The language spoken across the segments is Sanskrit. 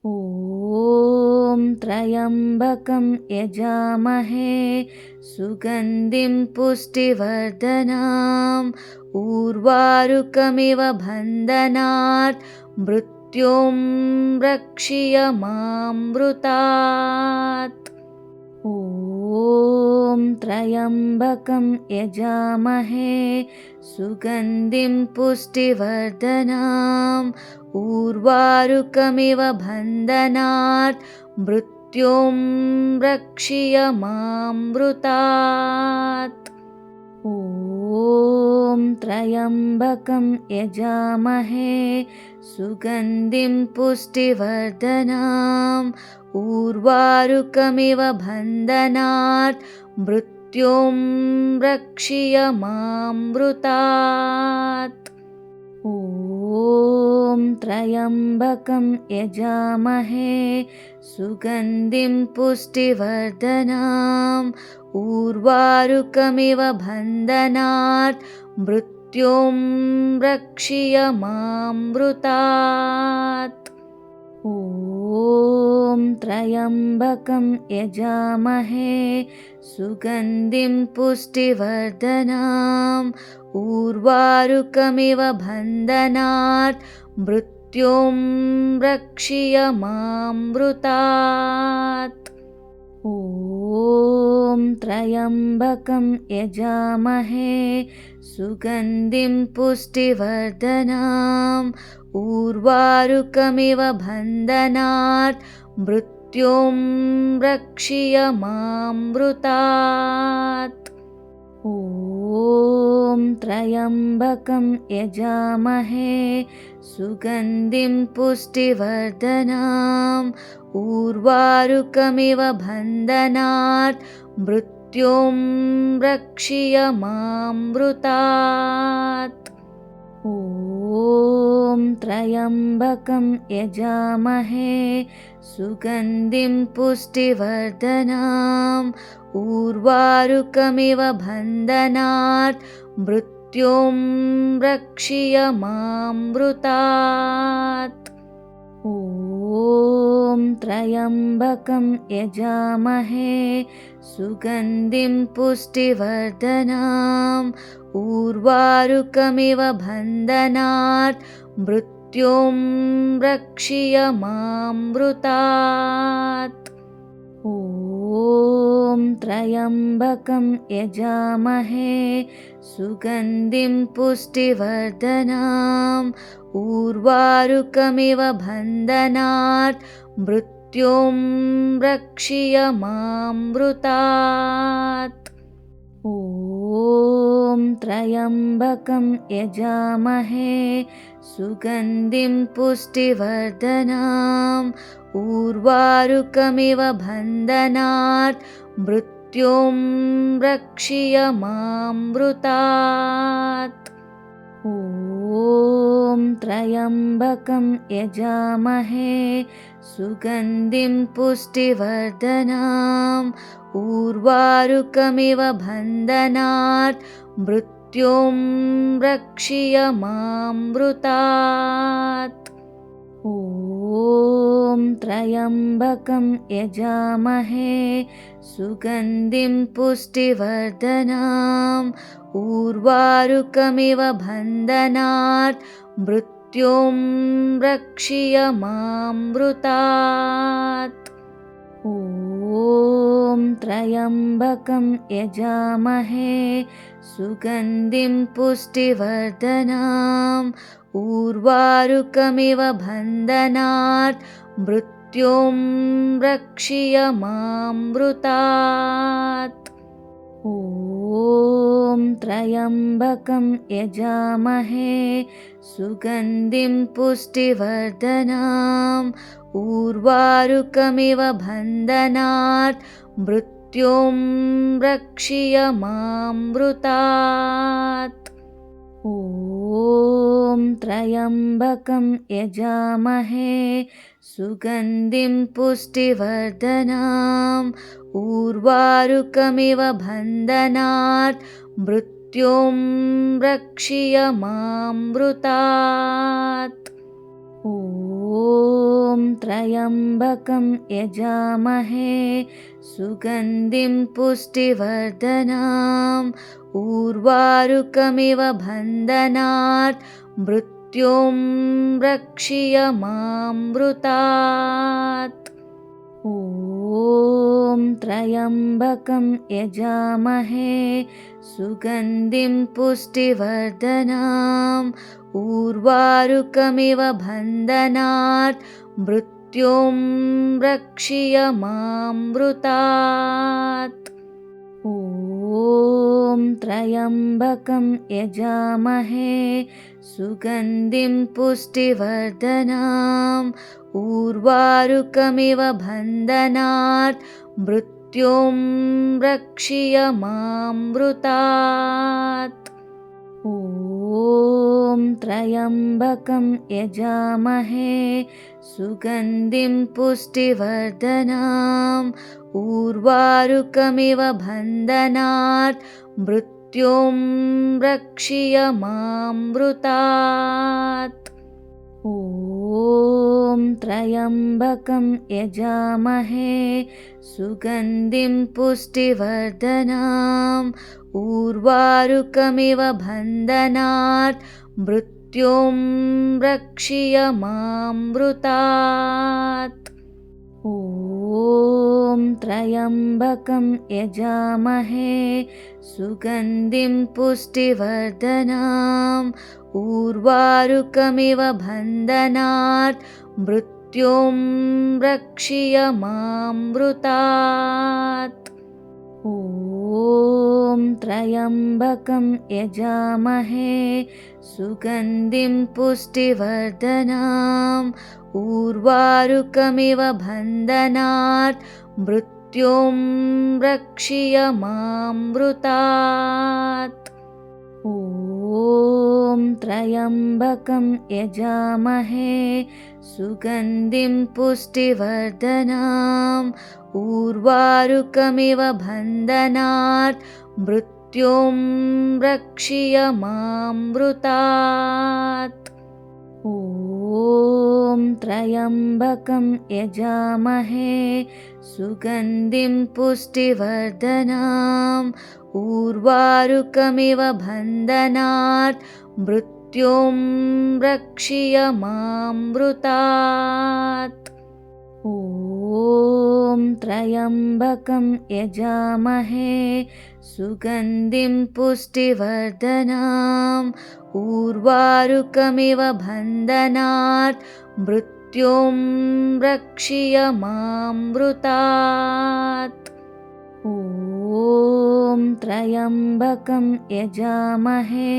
ॐ त्र्यम्बकं यजामहे सुगन्धिं पुष्टिवर्धनम् उर्वारुकमिव बन्धनात् मृत्युं रक्षीयमामृतात्। ॐ त्र्यम्बकं यजामहे सुगन्धिं पुष्टिवर्धनम् उर्वारुकमिव बन्धनात् मृत्युं रक्षीयमामृतात्। ॐ त्र्यम्बकं यजामहे सुगन्धिं पुष्टिवर्धनम् उर्वारुकमिव बन्धनात् मृत्युं रक्षीयमामृतात्। ॐ त्र्यम्बकं यजामहे सुगन्धिं पुष्टिवर्धनम् उर्वारुकमिव बन्धनात् मृत्युं रक्षीयमामृतात्। ॐ त्र्यम्बकं यजामहे सुगन्धिं पुष्टिवर्धनम् उर्वारुकमिव बन्धनात् मृत्युं रक्षीयमामृतात्। ॐ त्र्यम्बकं यजामहे सुगन्धिं पुष्टिवर्धनम् उर्वारुकमिव बन्धनात् मृत्युं रक्षीयमामृतात्। ॐ त्र्यम्बकं यजामहे सुगन्धिं पुष्टिवर्धनम् उर्वारुकमिव बन्धनात् मृत्युं रक्षीयमामृतात्। ॐ त्र्यम्बकं यजामहे सुगन्धिं पुष्टिवर्धनम् उर्वारुकमिव बन्धनात् मृत्युं रक्षीयमामृतात्। ॐ त्र्यम्बकं यजामहे सुगन्धिं पुष्टिवर्धनम् उर्वारुकमिव बन्धनात् मृत्युं रक्षीयमामृतात्। ॐ त्र्यम्बकं यजामहे सुगन्धिं पुष्टिवर्धनम् उर्वारुकमिव बन्धनात् मृत्युं रक्षीयमामृतात्। ॐ त्र्यम्बकं यजामहे सुगन्धिं पुष्टिवर्धनम् उर्वारुकमिव बन्धनात् मृत्युं रक्षीयमामृतात्। ॐ त्र्यम्बकं यजामहे सुगन्धिं पुष्टिवर्धनम् उर्वारुकमिव बन्धनात् मृत्युं रक्षीयमामृतात्। ॐ त्र्यम्बकं यजामहे सुगन्धिं पुष्टिवर्धनम् उर्वारुकमिव बन्धनात् मृत्युं रक्षीयमामृतात्। ॐ त्र्यम्बकं यजामहे सुगन्धिं पुष्टिवर्धनम् उर्वारुकमिव बन्धनात् मृत्युं रक्षीयमामृतात्। ॐ त्र्यम्बकं यजामहे सुगन्धिं पुष्टिवर्धनम् उर्वारुकमिव बन्धनात् मृत्युं रक्षीयमामृतात्। ॐ त्र्यम्बकं यजामहे सुगन्धिं पुष्टिवर्धनम् उर्वारुकमिव बन्धनात् मृत्युं रक्षीयमामृतात्। ॐ त्र्यम्बकं यजामहे सुगन्धिं पुष्टिवर्धनम् उर्वारुकमिव बन्धनात् मृत्युं रक्षीयमामृतात्। ॐ त्र्यम्बकं यजामहे सुगन्धिं पुष्टिवर्धनम् उर्वारुकमिव बन्धनात् मृत्युं रक्षीयमामृतात्। ॐ त्र्यम्बकं यजामहे सुगन्धिं पुष्टिवर्धनम् उर्वारुकमिव बन्धनात् मृत्युं रक्षीयमामृतात्। ॐ त्र्यम्बकं यजामहे सुगन्धिं पुष्टिवर्धनम् उर्वारुकमिव बन्धनात् मृत्युं रक्षीयमामृतात्। ॐ त्र्यम्बकं यजामहे सुगन्धिं पुष्टिवर्धनम् उर्वारुकमिव बन्धनात् मृत्युं रक्षीयमामृतात्। ॐ त्र्यम्बकं यजामहे सुगन्धिं पुष्टिवर्धनम् उर्वारुकमिव बन्धनात् मृत्युं रक्षीयमामृतात्। ॐ त्र्यम्बकं यजामहे सुगन्धिं पुष्टिवर्धनम् उर्वारुकमिव बन्धनात् मृत्युं रक्षीयमामृतात्। ॐ त्र्यम्बकं यजामहे सुगन्धिं पुष्टिवर्धनम् उर्वारुकमिव बन्धनात् मृत्युं रक्षीयमामृतात्। ॐ त्र्यम्बकं यजामहे सुगन्धिं पुष्टिवर्धनम् उर्वारुकमिव बन्धनात् मृत्युं रक्षीयमामृतात्। ॐ त्र्यम्बकं यजामहे सुगन्धिं पुष्टिवर्धनम् उर्वारुकमिव बन्धनात् मृत्युं रक्षीयमामृतात्। ॐ त्र्यम्बकं यजामहे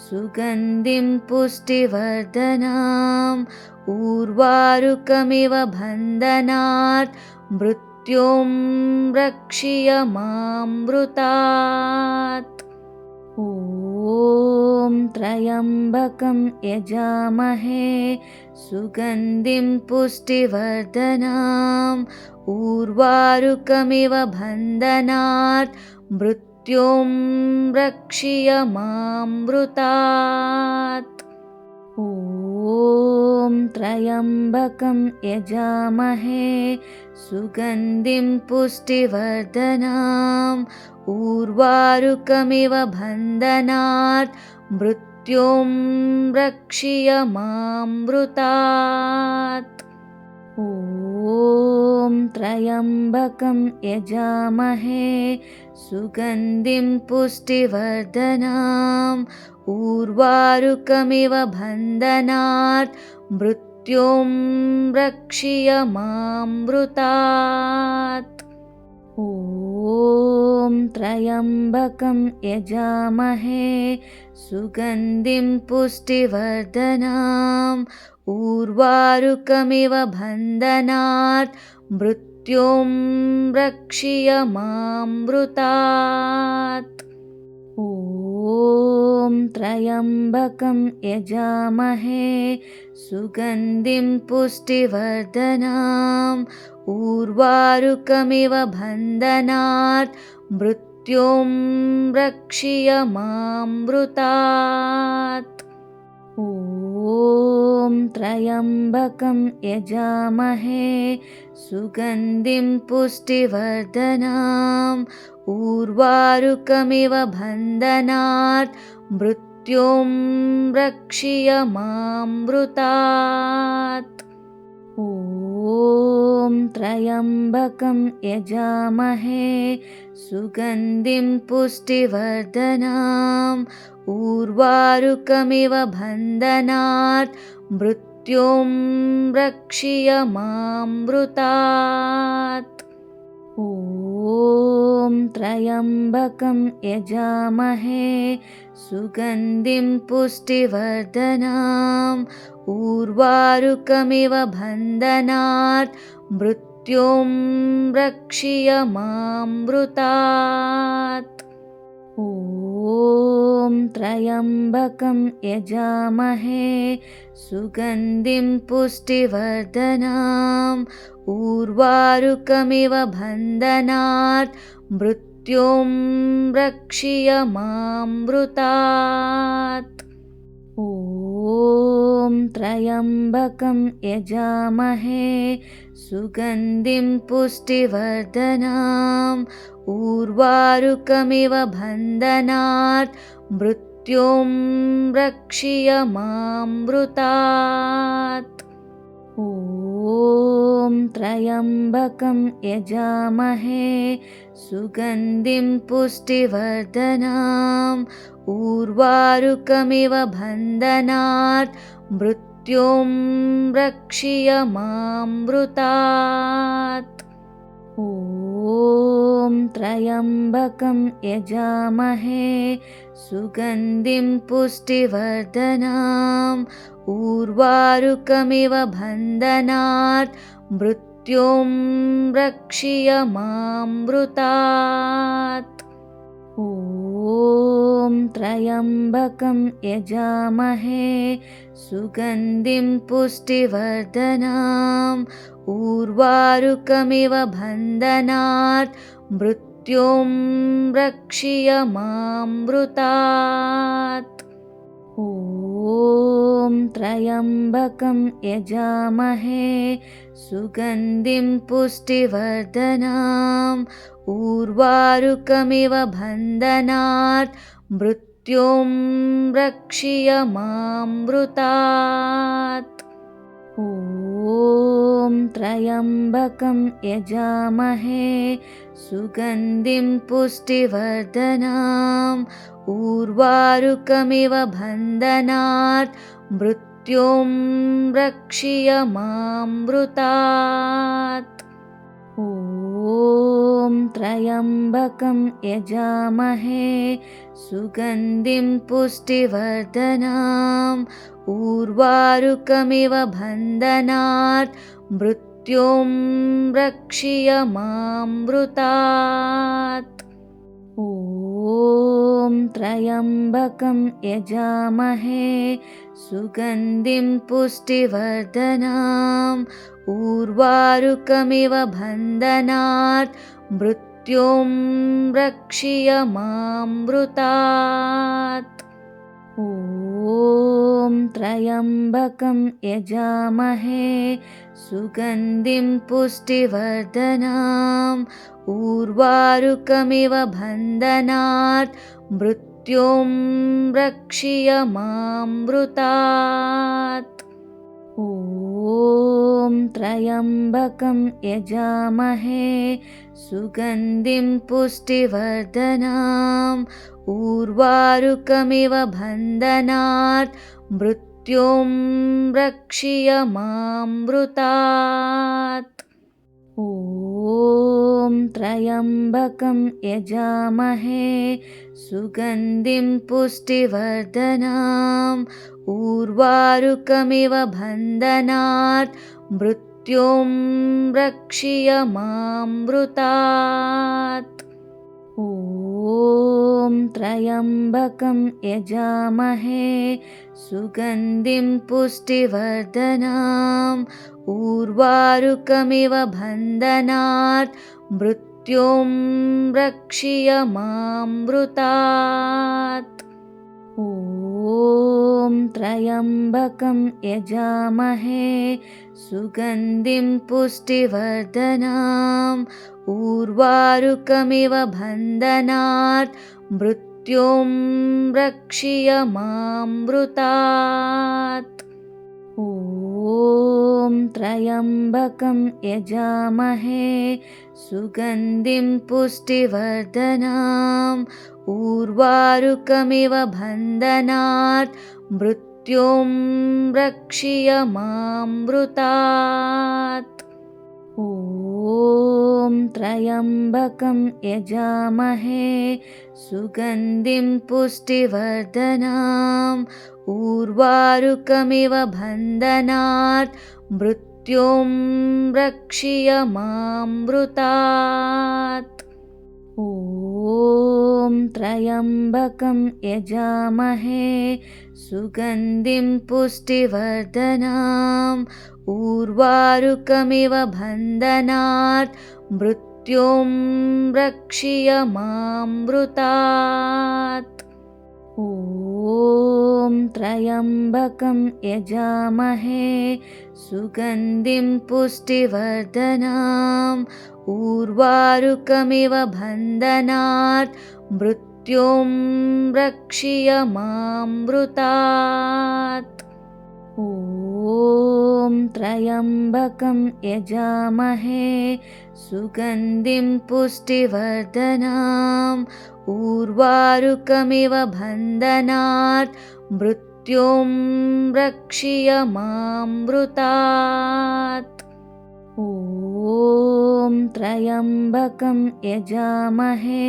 सुगन्धिं पुष्टिवर्धनम् उर्वारुकमिव बन्धनात् मृत्युं रक्षीयमामृतात्। ॐ त्र्यम्बकं यजामहे सुगन्धिं पुष्टिवर्धनम् उर्वारुकमिव बन्धनात् मृत्युं रक्षीयमामृतात्। ॐ त्र्यम्बकं यजामहे सुगन्धिं पुष्टिवर्धनम् उर्वारुकमिव बन्धनात् मृत्युं रक्षीयमामृतात्। ॐ त्र्यम्बकं यजामहे सुगन्धिं पुष्टिवर्धनम् उर्वारुकमिव बन्धनात् मृत्युं रक्षीयमामृतात्। ॐ त्र्यम्बकं यजामहे सुगन्धिं पुष्टिवर्धनम् उर्वारुकमिव बन्धनात् मृत्युं रक्षीयमामृतात्। ॐ त्र्यम्बकं यजामहे सुगन्धिं पुष्टिवर्धनम् उर्वारुकमिव बन्धनात् मृत्युं रक्षीयमामृतात्। ॐ त्र्यम्बकं यजामहे सुगन्धिं पुष्टिवर्धनम् उर्वारुकमिव बन्धनात् मृत्युं रक्षीयमामृतात्। ॐ त्र्यम्बकं यजामहे सुगन्धिं पुष्टिवर्धनम् उर्वारुकमिव बन्धनात् मृत्युं रक्षीयमामृतात्। ॐ त्र्यम्बकं यजामहे सुगन्धिं पुष्टिवर्धनम् उर्वारुकमिव बन्धनात् मृत्युं रक्षीयमामृतात्। ॐ त्र्यम्बकं यजामहे सुगन्धिं पुष्टिवर्धनम् उर्वारुकमिव बन्धनात् मृत्युं रक्षीयमामृतात्। ॐ त्र्यम्बकं यजामहे सुगन्धिं पुष्टिवर्धनम् उर्वारुकमिव बन्धनात् मृत्युं रक्षीयमामृतात्। ॐ त्र्यम्बकं यजामहे सुगन्धिं पुष्टिवर्धनम् उर्वारुकमिव बन्धनात् मृत्युं रक्षीयमामृतात्। ॐ त्र्यम्बकं यजामहे सुगन्धिं पुष्टिवर्धनम् उर्वारुकमिव बन्धनात् मृत्युं रक्षीयमामृतात्। ॐ त्र्यम्बकं यजामहे सुगन्धिं पुष्टिवर्धनम् उर्वारुकमिव बन्धनात् मृत्युं रक्षीयमामृतात्। ॐ त्र्यम्बकं यजामहे सुगन्धिं पुष्टिवर्धनम् उर्वारुकमिव बन्धनात् मृत्युं रक्षीयमामृतात्। ॐ त्र्यम्बकं यजामहे सुगन्धिं पुष्टिवर्धनम् उर्वारुकमिव बन्धनात् मृत्युं रक्षीयमामृतात्। ॐ त्र्यम्बकं यजामहे सुगन्धिं पुष्टिवर्धनम् उर्वारुकमिव बन्धनात् मृत्युं रक्षीयमामृतात्। ॐ त्र्यम्बकं यजामहे सुगन्धिं पुष्टिवर्धनम् उर्वारुकमिव बन्धनात् मृत्युं रक्षीयमामृतात्। ॐ त्र्यम्बकं यजामहे सुगन्धिं पुष्टिवर्धनम् उर्वारुकमिव बन्धनात् मृत्युं रक्षीयमामृतात्। ॐ त्र्यम्बकं यजामहे सुगन्धिं पुष्टिवर्धनम् उर्वारुकमिव बन्धनात् मृत्युं रक्षीयमामृतात्। ॐ त्र्यम्बकं यजामहे सुगन्धिं पुष्टिवर्धनम् उर्वारुकमिव बन्धनात् मृत्युं रक्षीयमामृतात्। ॐ त्र्यम्बकं यजामहे सुगन्धिं पुष्टिवर्धनम् उर्वारुकमिव बन्धनात् मृत्युं रक्षीयमामृतात्। ॐ त्र्यम्बकं यजामहे सुगन्धिं पुष्टिवर्धनम् उर्वारुकमिव बन्धनात् मृत्युं रक्षीयमामृतात्। ॐ त्र्यम्बकं यजामहे सुगन्धिं पुष्टिवर्धनम् उर्वारुकमिव बन्धनात् मृत्युं रक्षीयमामृतात्। ॐ त्र्यम्बकं यजामहे सुगन्धिं पुष्टिवर्धनम् उर्वारुकमिव बन्धनात् मृत्युं रक्षीयमामृतात्। ॐ त्र्यम्बकं यजामहे सुगन्धिं पुष्टिवर्धनम् उर्वारुकमिव बन्धनात् मृत्युं रक्षीयमामृतात्। ॐ त्र्यम्बकं यजामहे सुगन्धिं पुष्टिवर्धनम् उर्वारुकमिव बन्धनात् मृत्युं रक्षीयमामृतात्। ॐ त्र्यम्बकं यजामहे सुगन्धिं पुष्टिवर्धनम् उर्वारुकमिव बन्धनात् मृत्युं रक्षीयमामृतात्। ॐ त्र्यम्बकं यजामहे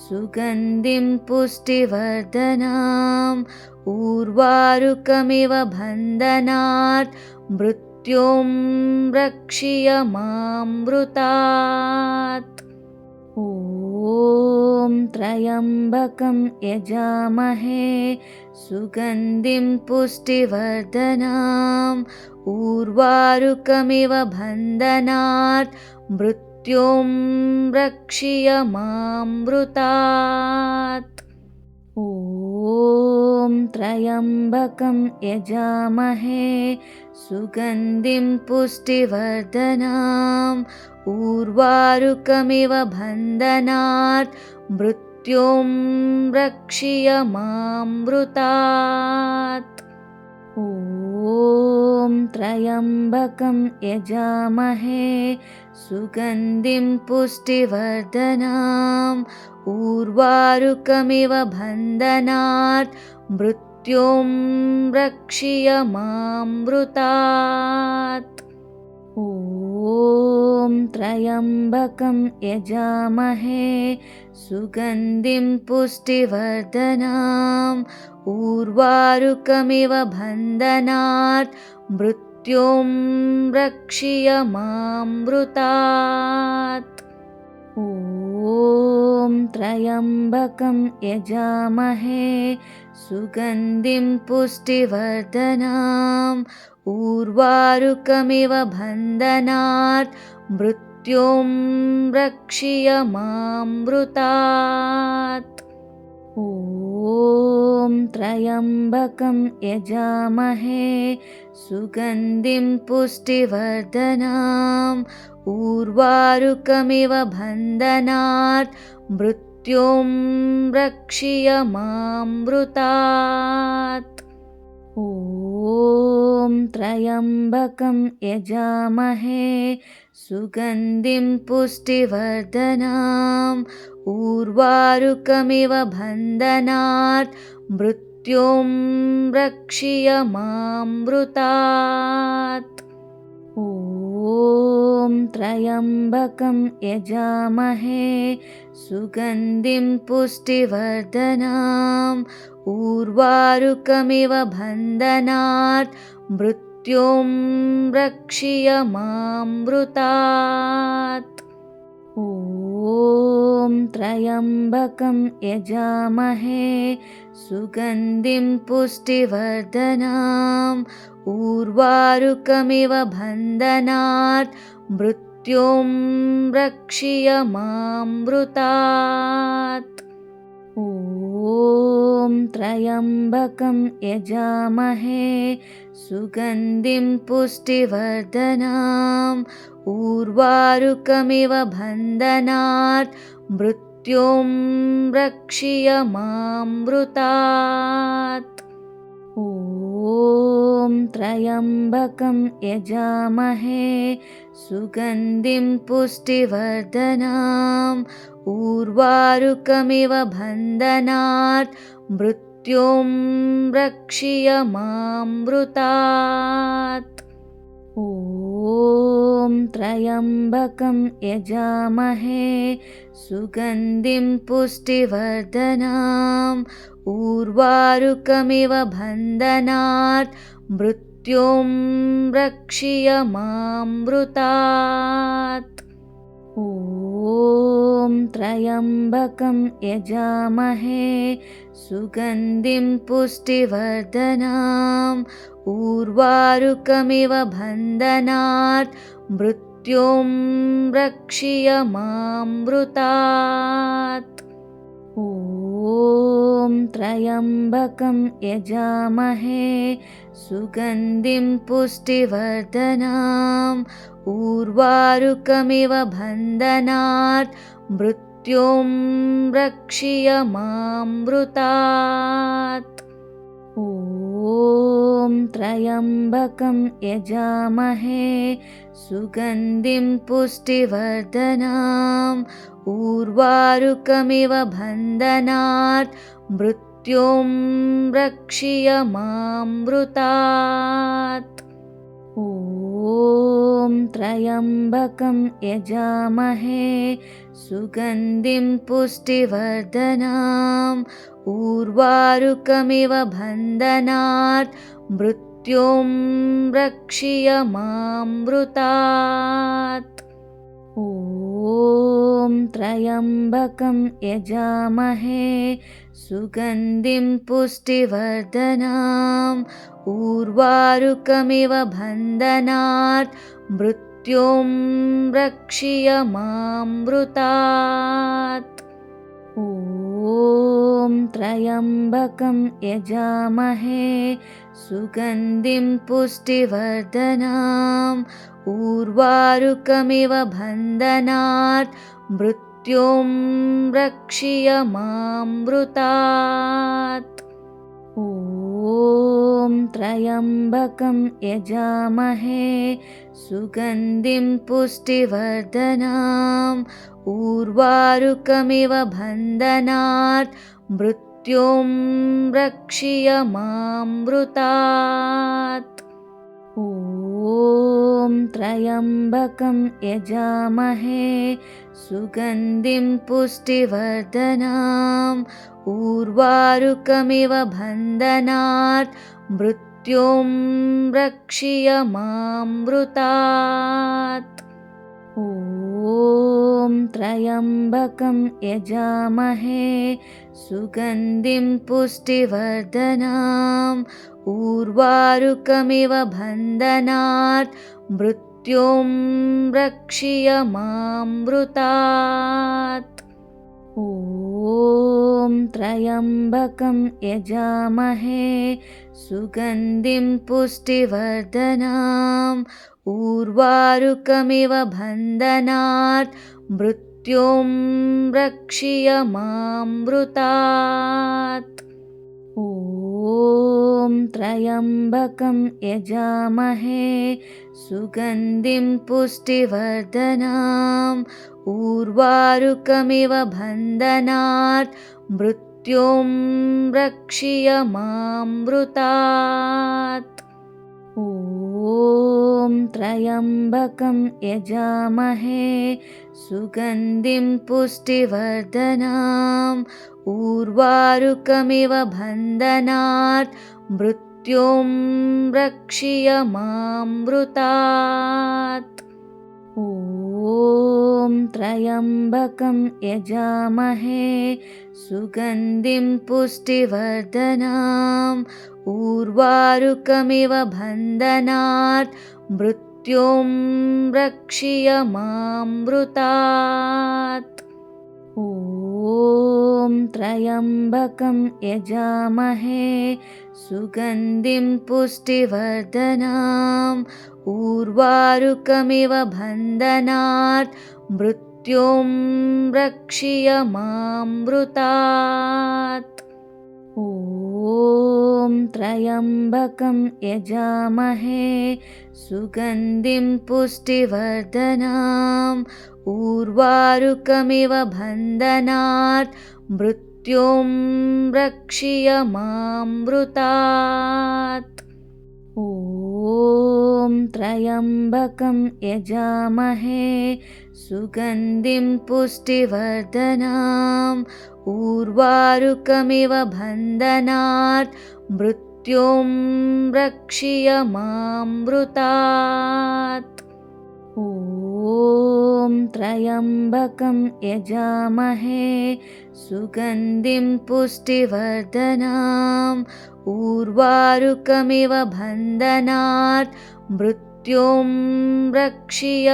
सुगन्धिं पुष्टिवर्धनम् उर्वारुकमिव बन्धनात् मृत्युं रक्षीयमामृतात्। ॐ त्र्यम्बकं यजामहे सुगन्धिं पुष्टिवर्धनम् उर्वारुकमिव बन्धनात् मृत्युं रक्षीयमामृतात्। ॐ त्र्यम्बकं यजामहे सुगन्धिं पुष्टिवर्धनम् उर्वारुकमिव बन्धनात् मृत्युं रक्षीयमामृतात्। ॐ त्र्यम्बकं यजामहे सुगन्धिं पुष्टिवर्धनम् उर्वारुकमिव बन्धनात् मृत्युं रक्षीयमामृतात्। ॐ त्र्यम्बकं यजामहे सुगन्धिं पुष्टिवर्धनम् उर्वारुकमिव बन्धनात् मृत्युं रक्षीयमामृतात्। ॐ त्र्यम्बकं यजामहे सुगन्धिं पुष्टिवर्धनम् उर्वारुकमिव बन्धनात् मृत्युं रक्षीयमामृतात्। ॐ त्र्यम्बकं यजामहे सुगन्धिं पुष्टिवर्धनम् उर्वारुकमिव बन्धनात् मृत्युं रक्षीयमामृतात्। ॐ त्र्यम्बकं यजामहे सुगन्धिं पुष्टिवर्धनम् उर्वारुकमिव बन्धनात् मृत्युं रक्षीयमामृतात्। ॐ त्र्यम्बकं यजामहे सुगन्धिं पुष्टिवर्धनम् उर्वारुकमिव बन्धनात् मृत्युं रक्षीयमामृतात्। ॐ त्र्यम्बकं यजामहे सुगन्धिं पुष्टिवर्धनम् उर्वारुकमिव बन्धनात् मृत्युं रक्षीयमामृतात्। ॐ त्र्यम्बकं यजामहे सुगन्धिं पुष्टिवर्धनम् उर्वारुकमिव बन्धनात् मृत्युं रक्षीयमामृतात्। ॐ त्र्यम्बकं यजामहे सुगन्धिं पुष्टिवर्धनम् उर्वारुकमिव बन्धनात् मृत्युं रक्षीयमामृतात्। ॐ त्र्यम्बकं यजामहे सुगन्धिं पुष्टिवर्धनम् उर्वारुकमिव बन्धनात् मृत्युं रक्षीयमामृतात्। ॐ त्र्यम्बकं यजामहे सुगन्धिं पुष्टिवर्धनम् उर्वारुकमिव बन्धनात् मृत्युं रक्षीयमामृतात्। ॐ त्र्यम्बकं यजामहे सुगन्धिं पुष्टिवर्धनम् उर्वारुकमिव बन्धनात् मृत्युं रक्षीयमामृतात्। ॐ त्र्यम्बकं यजामहे सुगन्धिं पुष्टिवर्धनम् उर्वारुकमिव बन्धनात् मृत्युं रक्षीयमामृतात्। ॐ त्र्यम्बकं यजामहे सुगन्धिं पुष्टिवर्धनम् उर्वारुकमिव बन्धनात् मृत्युं रक्षीयमामृतात्। ॐ त्र्यम्बकं यजामहे सुगन्धिं पुष्टिवर्धनम् उर्वारुकमिव बन्धनात् मृत्युं रक्षीयमामृतात्। ॐ त्र्यम्बकं यजामहे सुगन्धिं पुष्टिवर्धनम् उर्वारुकमिव बन्धनात् मृत्युं रक्षीयमामृतात्। ॐ त्र्यम्बकं यजामहे सुगन्धिं पुष्टिवर्धनम् उर्वारुकमिव बन्धनात् मृत्युं रक्षीयमामृतात्। ॐ त्र्यम्बकं यजामहे सुगन्धिं पुष्टिवर्धनम् उर्वारुकमिव बन्धनात् मृत्युं रक्षीयमामृतात्। ॐ त्र्यम्बकं यजामहे सुगन्धिं पुष्टिवर्धनम् उर्वारुकमिव बन्धनात् मृत्युं रक्षीयमामृतात्। ॐ त्र्यम्बकं यजामहे सुगन्धिं पुष्टिवर्धनम् उर्वारुकमिव बन्धनात् मृत्युं रक्षीयमामृतात्। ॐ त्र्यम्बकं यजामहे सुगन्धिं पुष्टिवर्धनम् उर्वारुकमिव बन्धनात् मृत्युं रक्षीयमामृतात्। ॐ त्र्यम्बकं यजामहे सुगन्धिं पुष्टिवर्धनम् उर्वारुकमिव बन्धनात् मृत्युं रक्षीयमामृतात्। ॐ त्र्यम्बकं यजामहे सुगन्धिं पुष्टिवर्धनम् उर्वारुकमिव बन्धनात् मृत्युं रक्षीयमामृतात्। ॐ ॐ त्र्यम्बकं यजामहे सुगन्धिं पुष्टिवर्धनम् उर्वारुकमिव बन्धनात् मृत्युं रक्षीयमामृतात्। ॐ त्र्यम्बकं यजामहे सुगन्धिं पुष्टिवर्धनम् उर्वारुकमिव बन्धनात् मृत्युं रक्षीयमामृतात्। ॐ त्र्यम्बकं यजामहे सुगन्धिं पुष्टिवर्धनम् उर्वारुकमिव बन्धनात् मृत्युं रक्षीयमामृतात्। ॐ त्र्यम्बकं यजामहे सुगन्धिं पुष्टिवर्धनम् उर्वारुकमिव बन्धनात् मृत्युं रक्षीयमामृतात्।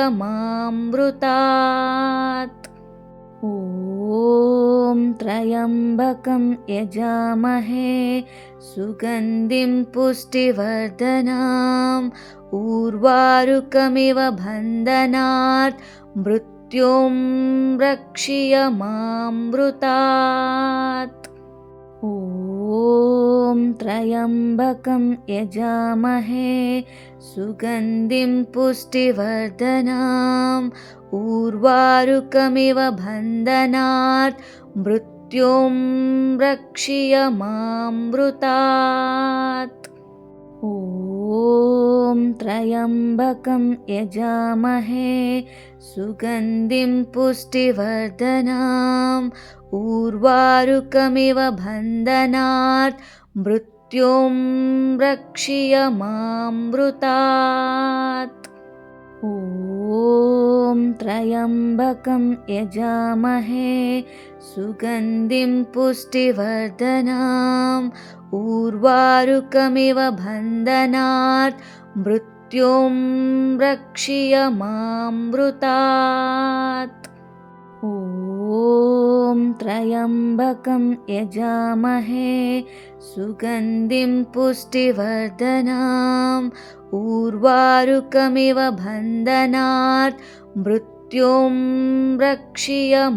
ॐ त्र्यम्बकं यजामहे सुगन्धिं पुष्टिवर्धनम् उर्वारुकमिव बन्धनात् मृत्युं रक्षीयमामृतात्। ॐ त्र्यम्बकं यजामहे सुगन्धिं पुष्टिवर्धनम् उर्वारुकमिव बन्धनात् मृत्युं रक्षीयमामृतात्। ॐ त्र्यम्बकं यजामहे सुगन्धिं पुष्टिवर्धनम् उर्वारुकमिव बन्धनात् मृत्युं रक्षीयमामृतात्। ॐ त्र्यम्बकं यजामहे सुगन्धिं पुष्टिवर्धनम् उर्वारुकमिव बन्धनात् मृत्युं रक्षीयमामृतात्। ॐ त्र्यम्बकं यजामहे सुगन्धिं पुष्टिवर्धनम् उर्वारुकमिव बन्धनात् मृत्युं रक्षीयमामृतात्।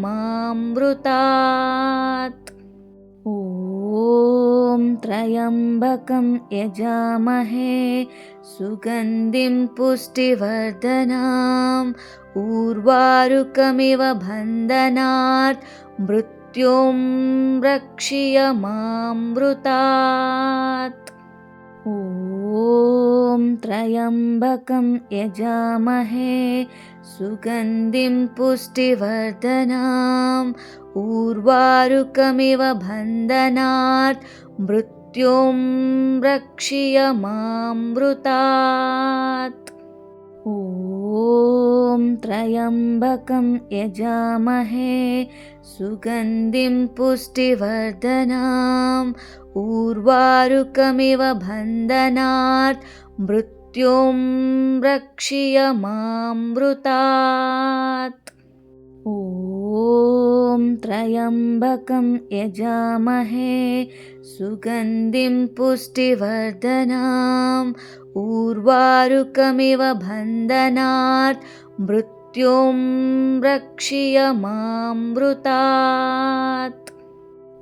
ॐ त्र्यम्बकं यजामहे सुगन्धिं पुष्टिवर्धनम् उर्वारुकमिव बन्धनात् मृत्युं रक्षीयमामृतात्। ॐ त्र्यम्बकं यजामहे सुगन्धिं पुष्टिवर्धनम् उर्वारुकमिव बन्धनात् मृत्युं रक्षीयमामृतात्। ॐ त्र्यम्बकं यजामहे सुगन्धिं पुष्टिवर्धनम् उर्वारुकमिव बन्धनात् मृत्युं रक्षीयमामृतात्। ॐ त्र्यम्बकं यजामहे सुगन्धिं पुष्टिवर्धनम् उर्वारुकमिव बन्धनात् मृत्युं रक्षीयमामृतात्।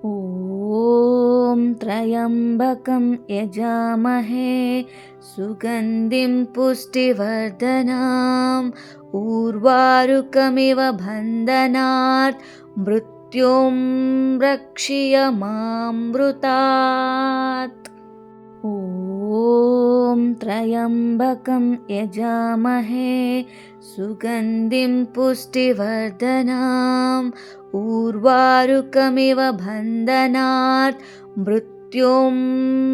ॐ त्र्यम्बकं यजामहे सुगन्धिं पुष्टिवर्धनम् उर्वारुकमिव बन्धनात् मृत्युं रक्षीयमामृतात्। ॐ त्र्यम्बकं यजामहे सुगन्धिं पुष्टिवर्धनम् उर्वारुकमिव बन्धनात् मृत्युं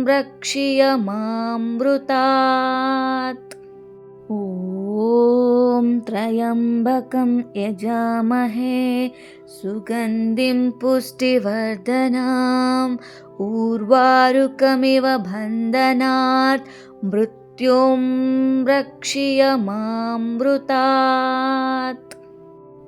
रक्षीयमामृतात्। ॐ त्र्यम्बकं यजामहे सुगन्धिं पुष्टिवर्धनम् उर्वारुकमिव बन्धनात् मृत्युं रक्षीयमामृतात्।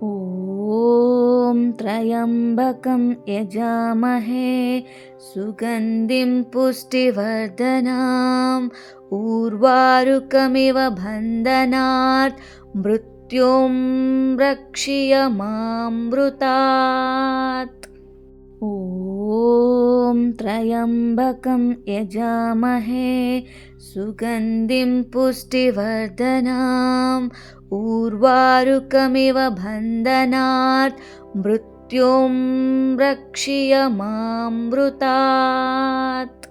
ॐ त्र्यम्बकं यजामहे सुगन्धिं पुष्टिवर्धनम् उर्वारुकमिव बन्धनात् मृत्युं रक्षीयमामृतात्। ॐ त्र्यम्बकं यजामहे सुगन्धिं पुष्टिवर्धनम् उर्वारुकमिव बन्धनात् मृत्युं रक्षीयमामृतात्।